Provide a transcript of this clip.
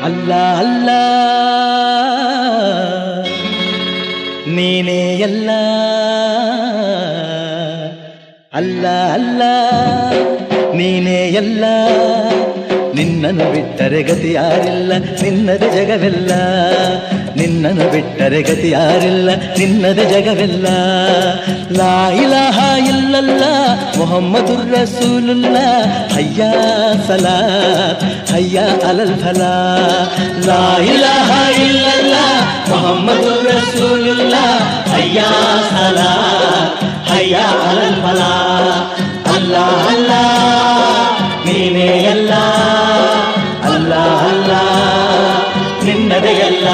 ಅಲ್ಲ ಅಲ್ಲ ನೀನೇ ಎಲ್ಲ ಅಲ್ಲ ಅಲ್ಲ ನೀನೇ ಎಲ್ಲ ನಿನ್ನನ್ನು ಬಿಟ್ಟರೆ ಗತಿ ಯಾರಿಲ್ಲ ನಿನ್ನದೆ ಜಗವೆಲ್ಲ ನಿನ್ನನ್ನು ಬಿಟ್ಟರೆ ಗತಿ ಯಾರಿಲ್ಲ ನಿನ್ನದೆ ಜಗವೆಲ್ಲ ಲಾ ಇಲಾಹ ಇಲ್ಲಲ್ಲ ಮುಹಮ್ಮದುರ್ ರಸೂಲುಲ್ಲಾ ಹಯ್ಯಾ ಸಲಾತ್ ಹಯ್ಯಾ ಅಲಲ್ ಫಲಾ ಲಾ ಇಲಾಹ ಇಲ್ಲಲ್ಲ ಮುಹಮ್ಮದುರ್ ರಸೂಲುಲ್ಲಾ ಹಯ್ಯಾ ಸಲಾತ್ ಹಯ್ಯಾ ಅಲಲ್ ಫಲಾ ಅಲ್ಲಾ ಅಲ್ಲಾ ನೀನೇ ಎಲ್ಲ ಅಲ್ಲ ಅಲ್ಲ ನಿನ್ನದೇ ಎಲ್ಲ